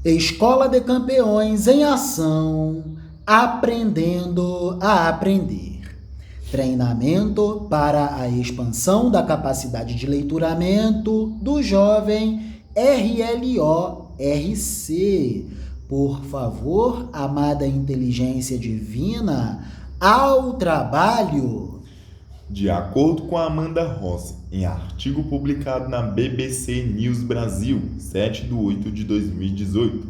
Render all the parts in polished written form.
Escola de Campeões em ação, aprendendo a aprender. Treinamento para a expansão da capacidade de leituramento do jovem RLORC. Por favor, amada inteligência divina, ao trabalho! De acordo com Amanda Rossi, em artigo publicado na BBC News Brasil, 7 de 8 de 2018,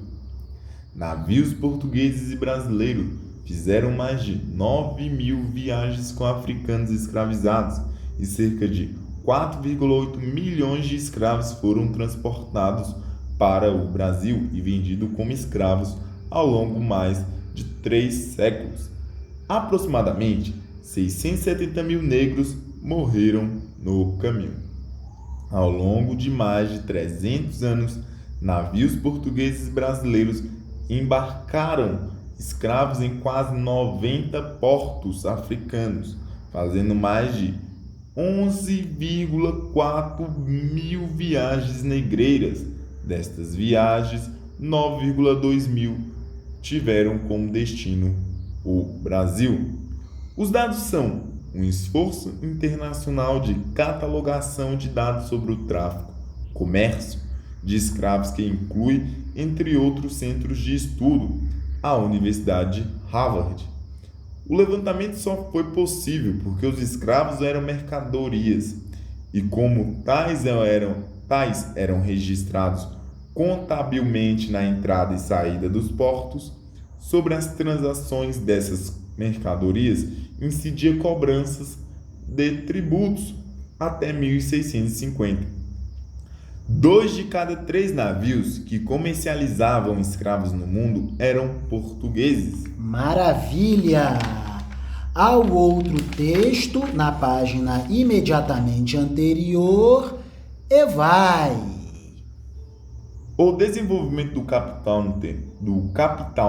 navios portugueses e brasileiros fizeram mais de 9.000 viagens com africanos escravizados e cerca de 4,8 milhões de escravos foram transportados para o Brasil e vendidos como escravos ao longo mais de 3 séculos. Aproximadamente 670 mil negros morreram no caminho. Ao longo de mais de 300 anos, navios portugueses e brasileiros embarcaram escravos em quase 90 portos africanos, fazendo mais de 11,4 mil viagens negreiras. Destas viagens, 9,2 mil tiveram como destino o Brasil. Os dados são um esforço internacional de catalogação de dados sobre o tráfico, comércio de escravos que inclui, entre outros centros de estudo, a Universidade de Harvard. O levantamento só foi possível porque os escravos eram mercadorias e como tais eram registrados contabilmente na entrada e saída dos portos, sobre as transações dessas mercadorias incidia cobranças de tributos até 1650. 2 de cada 3 navios que comercializavam escravos no mundo eram portugueses. Maravilha! Ao outro texto, na página imediatamente anterior, e vai! O desenvolvimento do capital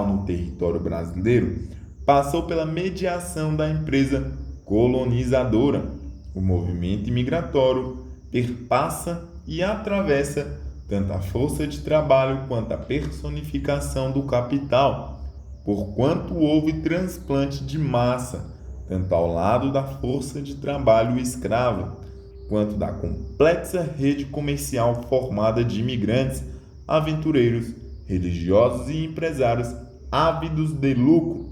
no território brasileiro passou pela mediação da empresa colonizadora. O movimento imigratório perpassa e atravessa tanto a força de trabalho quanto a personificação do capital, porquanto houve transplante de massa, tanto ao lado da força de trabalho escrava, quanto da complexa rede comercial formada de imigrantes, aventureiros, religiosos e empresários ávidos de lucro.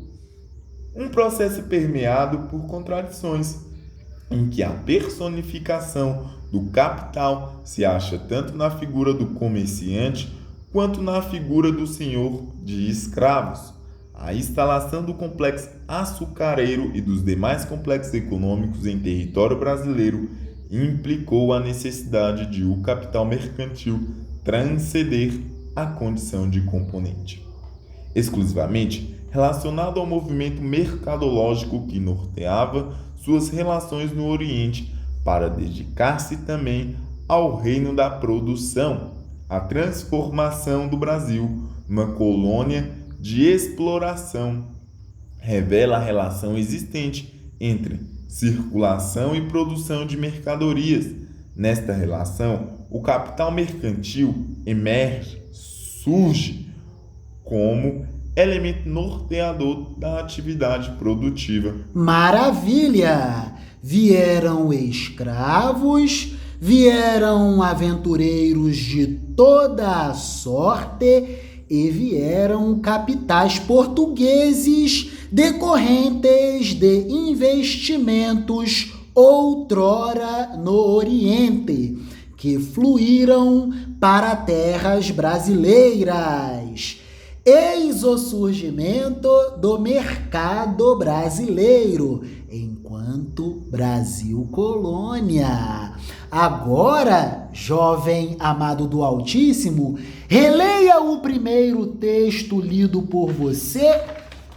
Um processo permeado por contradições, em que a personificação do capital se acha tanto na figura do comerciante quanto na figura do senhor de escravos. A instalação do complexo açucareiro e dos demais complexos econômicos em território brasileiro implicou a necessidade de o capital mercantil transcender a condição de componente exclusivamente relacionado ao movimento mercadológico que norteava suas relações no Oriente, para dedicar-se também ao reino da produção, a transformação do Brasil numa colônia de exploração revela a relação existente entre circulação e produção de mercadorias. Nesta relação, o capital mercantil surge como elemento norteador da atividade produtiva. Maravilha! Vieram escravos, vieram aventureiros de toda a sorte e vieram capitais portugueses decorrentes de investimentos outrora no Oriente, que fluíram para terras brasileiras. Eis o surgimento do mercado brasileiro, enquanto Brasil colônia. Agora, jovem amado do Altíssimo, releia o primeiro texto lido por você,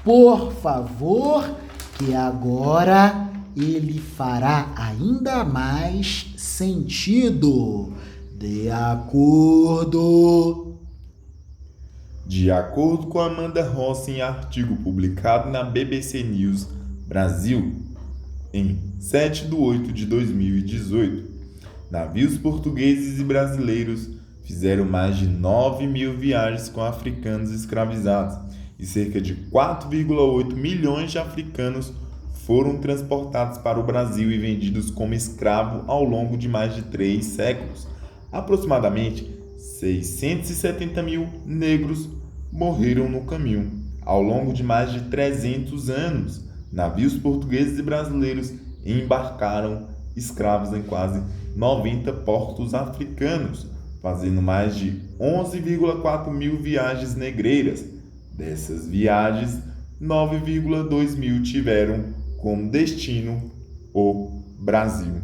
por favor, que agora ele fará ainda mais sentido. De acordo com Amanda Rossi, em artigo publicado na BBC News Brasil, em 7 de 8 de 2018, navios portugueses e brasileiros fizeram mais de 9.000 viagens com africanos escravizados e cerca de 4,8 milhões de africanos foram transportados para o Brasil e vendidos como escravo ao longo de mais de 3 séculos. Aproximadamente 670 mil negros morreram no caminho. Ao longo de mais de 300 anos, navios portugueses e brasileiros embarcaram escravos em quase 90 portos africanos, fazendo mais de 11,4 mil viagens negreiras. Dessas viagens, 9,2 mil tiveram como destino o Brasil.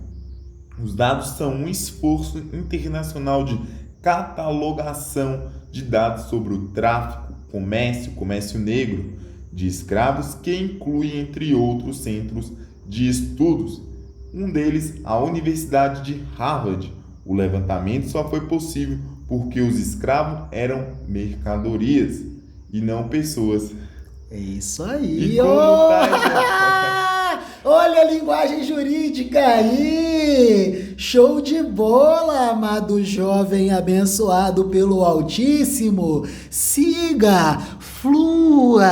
Os dados são um esforço internacional de catalogação de dados sobre o tráfico, comércio negro de escravos, que inclui, entre outros, centros de estudos. Um deles, a Universidade de Harvard. O levantamento só foi possível porque os escravos eram mercadorias e não pessoas. É isso aí. E como tá, olha a linguagem jurídica aí! Show de bola, amado jovem abençoado pelo Altíssimo! Siga, flua!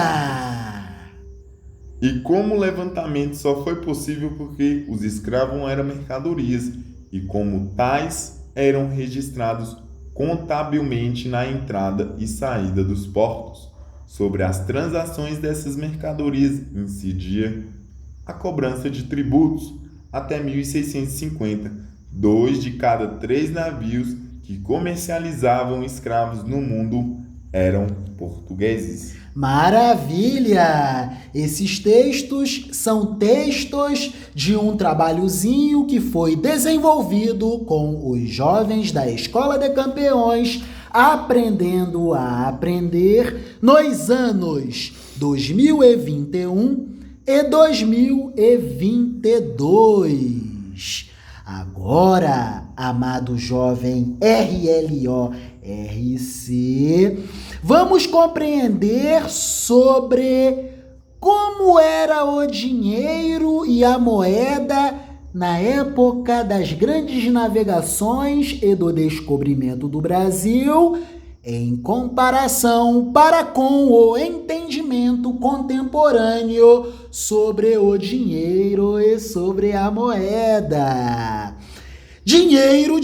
E como o levantamento só foi possível porque os escravos eram mercadorias e como tais eram registrados contabilmente na entrada e saída dos portos. Sobre as transações dessas mercadorias incidia a cobrança de tributos. Até 1650, 2 de cada 3 navios que comercializavam escravos no mundo eram portugueses. Maravilha! Esses textos são textos de um trabalhozinho que foi desenvolvido com os jovens da Escola de Campeões, aprendendo a aprender nos anos 2021 e 2022. Agora, amado jovem RLORC, vamos compreender sobre como era o dinheiro e a moeda na época das grandes navegações e do descobrimento do Brasil, em comparação para com o entendimento contemporâneo sobre o dinheiro e sobre a moeda. Dinheiro!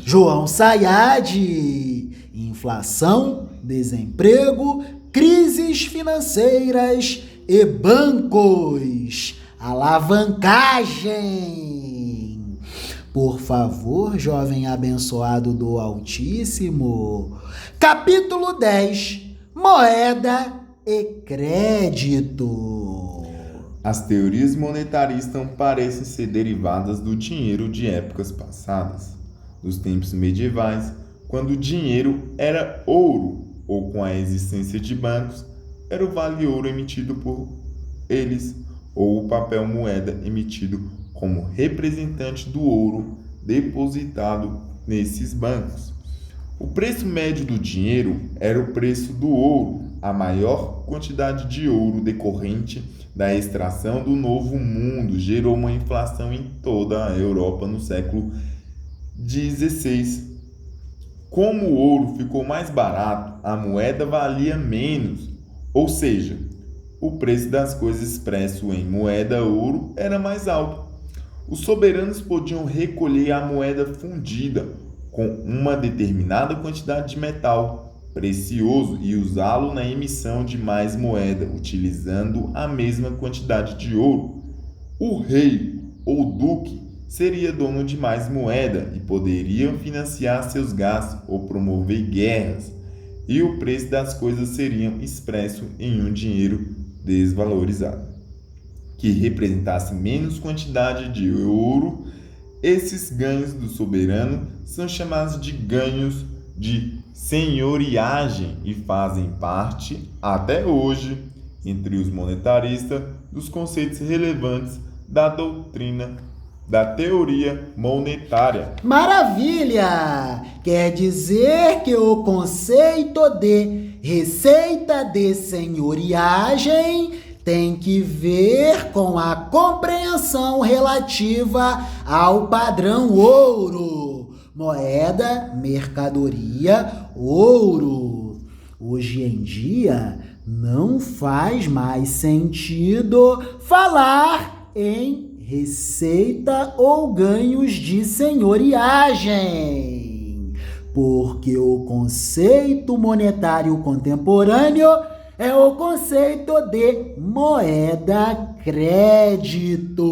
João Sayad. Inflação, desemprego, crises financeiras e bancos. Alavancagem. Por favor, jovem abençoado do Altíssimo. Capítulo 10. Moeda e crédito. As teorias monetaristas parecem ser derivadas do dinheiro de épocas passadas, dos tempos medievais, quando o dinheiro era ouro, ou com a existência de bancos, era o vale-ouro emitido por eles, ou o papel moeda emitido como representante do ouro depositado nesses bancos. O preço médio do dinheiro era o preço do ouro, a maior quantidade de ouro decorrente da extração do Novo Mundo gerou uma inflação em toda a Europa no século XVI. Como o ouro ficou mais barato, a moeda valia menos, ou seja, o preço das coisas expresso em moeda ouro era mais alto. Os soberanos podiam recolher a moeda fundida com uma determinada quantidade de metal precioso e usá-lo na emissão de mais moeda, utilizando a mesma quantidade de ouro. O rei ou duque seria dono de mais moeda e poderia financiar seus gastos ou promover guerras, e o preço das coisas seria expresso em um dinheiro desvalorizado, que representasse menos quantidade de ouro. Esses ganhos do soberano são chamados de ganhos de senhoriagem e fazem parte, até hoje, entre os monetaristas, dos conceitos relevantes da doutrina da teoria monetária. Maravilha! Quer dizer que o conceito de receita de senhoriagem tem que ver com a compreensão relativa ao padrão ouro. Moeda, mercadoria, ouro. Hoje em dia, não faz mais sentido falar em receita ou ganhos de senhoriagem, porque o conceito monetário contemporâneo é o conceito de moeda crédito.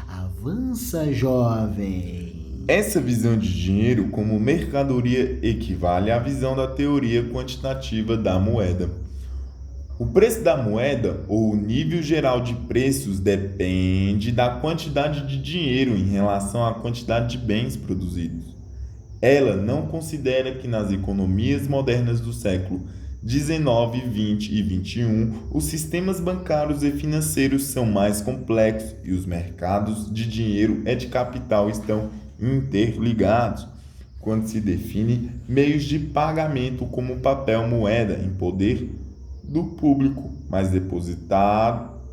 Avança, jovem. Essa visão de dinheiro como mercadoria equivale à visão da teoria quantitativa da moeda. O preço da moeda, ou o nível geral de preços, depende da quantidade de dinheiro em relação à quantidade de bens produzidos. Ela não considera que nas economias modernas do século XIX, XX e XXI, os sistemas bancários e financeiros são mais complexos e os mercados de dinheiro e de capital estão interligados, quando se define meios de pagamento como papel moeda em poder do público, mas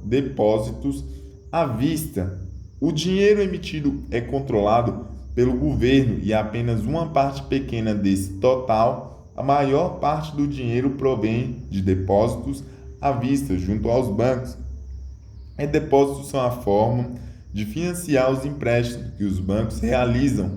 depósitos à vista. O dinheiro emitido é controlado pelo governo e apenas uma parte pequena desse total, a maior parte do dinheiro provém de depósitos à vista junto aos bancos. E depósitos são a forma de financiar os empréstimos que os bancos realizam,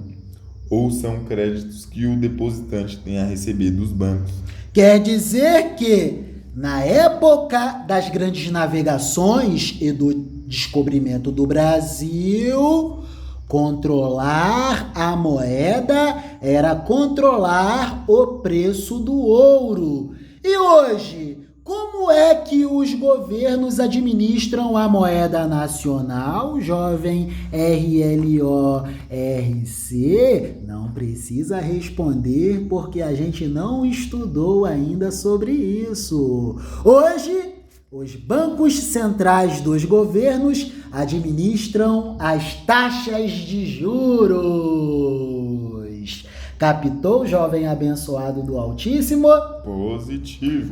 ou são créditos que o depositante tem a receber dos bancos. Quer dizer que, na época das grandes navegações e do descobrimento do Brasil, controlar a moeda era controlar o preço do ouro. E hoje, como é que os governos administram a moeda nacional, jovem RLORC? Não precisa responder porque a gente não estudou ainda sobre isso. Hoje, os bancos centrais dos governos administram as taxas de juros. Captou, jovem abençoado do Altíssimo? Positivo.